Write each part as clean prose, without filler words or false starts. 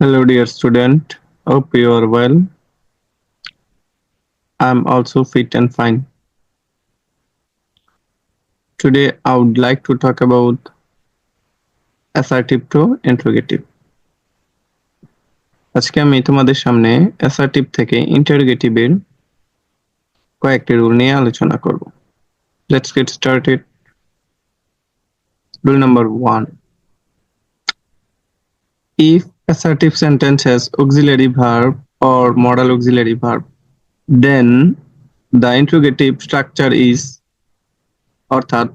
Hello, dear student. Hope you are well. I'm also fit and fine. Today, I would like to talk about assertive to interrogative. আজকে আমি তোমাদের সামনে assertive থেকে interrogative এর কয়েকটি rule নিয়ে আলোচনা করব। Let's get started. Rule number 1. If assertive sentence has auxiliary verb or modal auxiliary verb, then the interrogative structure is অর্থাৎ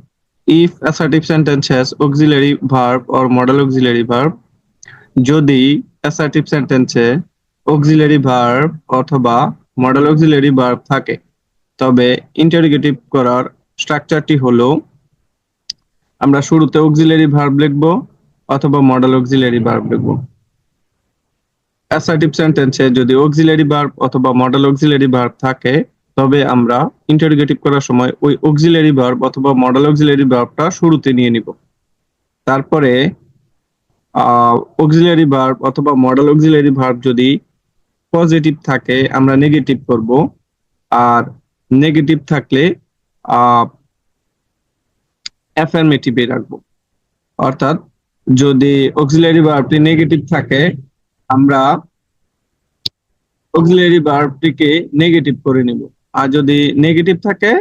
if assertive sentence has auxiliary verb or modal auxiliary verb, যদি assertive sentence এ auxiliary verb অথবা modal auxiliary verb থাকে, তবে interrogative করার স্ট্রাকচারটি হলো আমরা শুরুতে auxiliary verb লিখব অথবা modal auxiliary verb লিখব। assertive sentence এ যদি auxiliary verb অথবা modal auxiliary verb থাকে, তবে আমরা ইন্টারোগেটিভ করার সময় ওই অক্সিলারি ভার্ব অথবা মডেল অক্সিলারি ভার্বটা শুরুতে নিয়ে নিব। তারপরে অক্সিলারি ভার্ব অথবা মডেল অক্সিলারি ভার্ব যদি পজিটিভ থাকে আমরা নেগেটিভ করব, আর নেগেটিভ থাকলে অ্যাফার্মেটিভে রাখবো। অর্থাৎ যদি অক্সিলারি ভার্বটি নেগেটিভ থাকে আমরা অক্সিলারি ভার্বটিকে নেগেটিভ করে নিব, আর যদি নেগেটিভ থাকে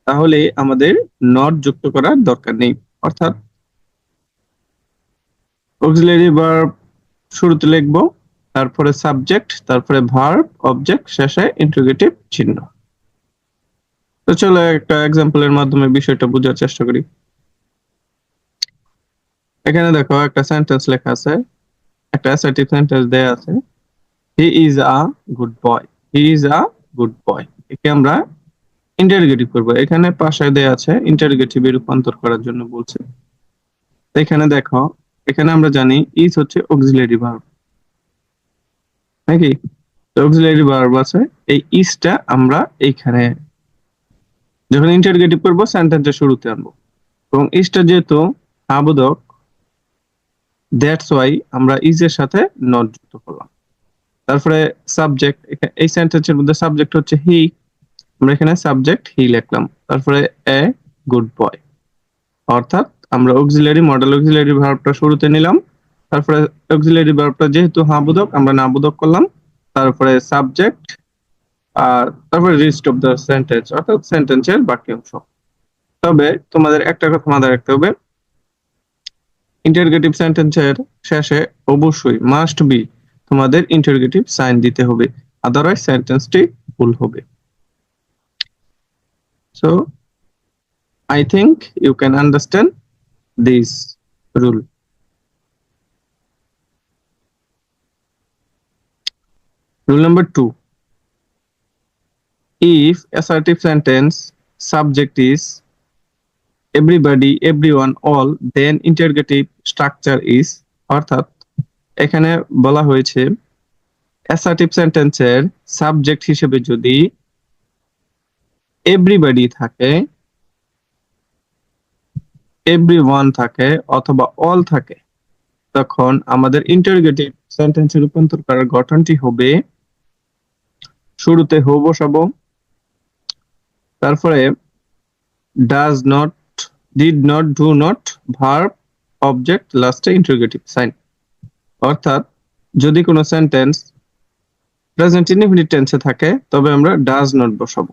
তাহলে আমাদের নট যুক্ত করার দরকার নেই। অর্থাৎ অক্সিলারি ভার্ব শুরুতে লিখব, তারপরে সাবজেক্ট, তারপরে ভার্ব, অবজেক্ট, শেষে ইন্টারোগেটিভ চিহ্ন। তো চলো একটা এক্সাম্পলের মাধ্যমে বিষয়টা বোঝার চেষ্টা করি। এখানে দেখো একটা সেন্টেন্স লেখা আছে, একটা অ্যাসার্টিভ সেন্টেন্স দেয়া আছে, he is a good boy. He is a good boy, একে আমরা ইন্টারোগেটিভ করব। এখানে পাশে দেয়া আছে ইন্টারোগেটিভে রূপান্তর করার জন্য বলছে। এখানে দেখো, এখানে আমরা জানি ইজ হচ্ছে অক্সিলারি ভার্ব, নাকি? অক্সিলারি ভার্ব আছে, এই ইজটা আমরা এইখানে যখন ইন্টারোগেটিভ করব সেন্টেন্সের শুরুতে আনবো, এবং ইজটা যেহেতু আবোধক, দ্যাটস ওয়াই আমরা ইজ এর সাথে নট যুক্ত করলাম। তারপরে সাবজেক্ট, এই সেন্টেন্সের মধ্যে সাবজেক্ট হচ্ছে হি, আমরা এখানে সাবজেক্ট হি লিখলাম। তারপরে এ গুড বয়, অর্থাৎ আমরা অক্সিলারি মডেল অক্সিলারি ভার্বটা শুরুতে নিলাম, তারপরে অক্সিলারি ভার্বটা যেহেতু হাবোধক আমরা নাবোধক করলাম, তারপরে সাবজেক্ট, আর তারপরে রেস্ট অফ দ্য সেন্টেন্স অর্থাৎ সেন্টেন্সের বাকি অংশ। তবে তোমাদের একটা কথা মাথায় রাখতে হবে, ইন্টারোগেটিভ সেন্টেন্সের শেষে অবশ্যই মাস্ট বি তোমাদের ইন্টারোগেটিভ সাইন দিতে হবে, আদারওয়াইজ সেন্টেন্সটি ভুল হবে। So I think you can understand this rule. Rule number 2. If assertive sentence subject is everybody, everyone, all, then interrogative structure is, অর্থাৎ এখানে বলা হয়েছে assertive sentence এর সাবজেক্ট হিসেবে যদি everybody থাকে, everyone থাকে অথবা all থাকে, তখন আমাদের ইন্টারোগেটিভ সেন্টেন্সে রূপান্তর করার গঠনটি হবে শুরুতে হো বসাবো, তারপরে does not, did not, do not, verb, object, লাস্টে ইন্টারোগেটিভ সাইন। অর্থাৎ যদি কোনো সেন্টেন্স প্রেজেন্ট ইনডেফিনিট টেন্সে থাকে তবে আমরা ডাজ নট বসাবো,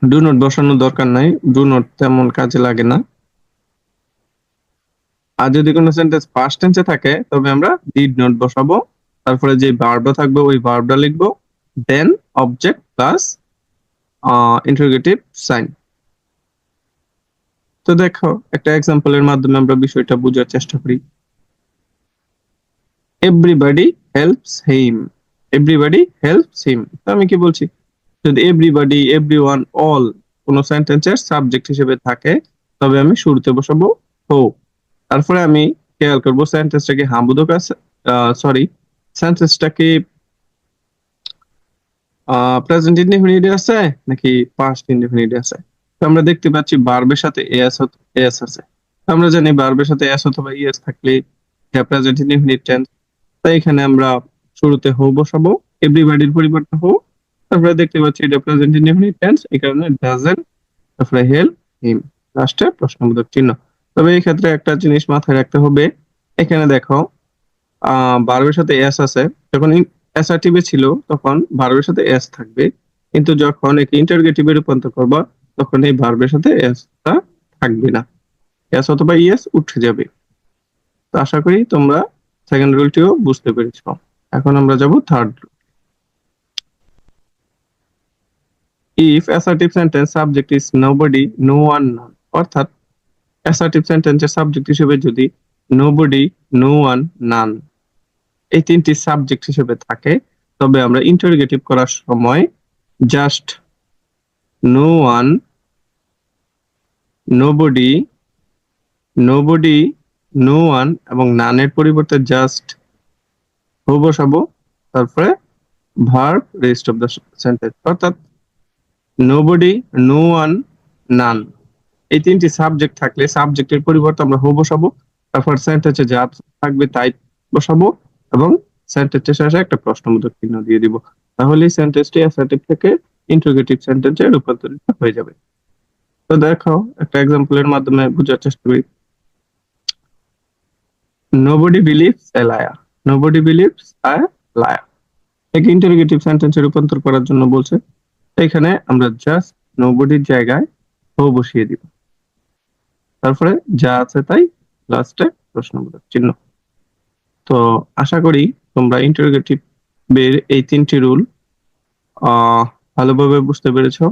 ডু নট বসানোর দরকার নাই, ডু নট তেমন কাজে লাগে না। আর যদি কোনো সেন্টেন্স পাস্ট টেন্সে থাকে তবে আমরা ডিড নট বসাবো, তারপরে যে ভার্বটা থাকবে ওই ভার্বটা লিখবো, then object plus interrogative sign. তো দেখো একটা এক্সাম্পলের মাধ্যমে আমরা বিষয়টা বোঝার চেষ্টা করি। এভরিবডি হেল্পস হিম, এভরিবডি হেল্পস হিম। তো আমি কি বলছি, যদি এভরিবডি, এভরিওয়ান, অল কোন সেন্টেন্সের সাবজেক্ট হিসেবে থাকে তবে আমি শুরুতে বসাবো হো। তারপরে আমি খেয়াল করব সেন্টেন্সটা কি হাবোধক আছে, সরি সেন্টেন্সটা কি প্রেজেন্ট ইনডেফিনিট আছে নাকি পাস্ট ইনডেফিনিট আছে। তো আমরা দেখতে পাচ্ছি ভার্বের সাথে এস আছে। আমরা জানি ভার্বের সাথে এস অথবা ইএস থাকলে এটা প্রেজেন্ট ইনডেফিনিট টেন্স, তাই এখানে আমরা শুরুতে হো বসাবো, এভরিবডির পরিবর্তে হো। তারপরে দেখতে পাচ্ছি এটা প্রেজেন্ট ইনডেফিনিট টেন্স, এই কারণে ডাজন্ট, তারপরে হেল্প হিম, লাস্টে প্রশ্নবোধক চিহ্ন। তবে এই ক্ষেত্রে একটা জিনিস মাথায় রাখতে হবে, এখানে দেখো ভার্বের সাথে এস আছে, যখন অ্যাসার্টিভে ছিল তখন ভার্বের সাথে এস থাকবে, কিন্তু যখন একে ইন্টারোগেটিভে রূপান্তর করবা তখন এই ভার্বের সাথে এসটা থাকবে না, এস অথবা ইএস উঠে যাবে। তো আশা করি তোমরা সেকেন্ড রুলটিও বুঝতে পেরেছো। এখন আমরা যাব third rule. If assertive sentence subject is nobody, no one, none, অর্থাৎ অ্যাসার্টিভ সেন্টেন্সের সাবজেক্ট হিসেবে যদি নোবডি, নো ওয়ান, নান এই তিনটি সাবজেক্ট হিসেবে থাকে, তবে আমরা ইন্টারোগেটিভ করার সময় just no one, nobody, nobody, no one এবং নানের পরিবর্তে জাস্ট হো বসাবো, তারপরে verb rest of the sentence, অর্থাৎ নোবডি, নো ওয়ান, নান এই তিনটি সাবজেক্ট থাকলে সাবজেক্টের পরিবর্তে আমরা হো বসাবো, তারপর সেন্টেন্সে যা থাকবে তাই বসাবো এবং সেন্টেন্সের শেষে একটা প্রশ্নবোধক চিহ্ন দিয়ে দিব, তাহলে সেন্টেন্সটি অ্যাসার্টিভ থেকে ইন্টারোগেটিভ সেন্টেন্সে রূপান্তরিত হয়ে যাবে। তো দেখো একটা এক্সাম্পলের মাধ্যমে বোঝার চেষ্টা করি। Nobody believes a liar, nobody believes a liar একে ইন্টারোগেটিভ সেন্টেন্সে রূপান্তর করার জন্য বলছে, এখানে আমরা জাস্ট নোবডির জায়গায় হো বসিয়ে দিব, তারপরে যা আছে তাই লাস্টে প্রশ্নবোধক চিহ্ন। তো আশা করি তোমরা ইন্টারোগেটিভ এর এই তিনটি রুল ভালোভাবে বুঝতে পেরেছো।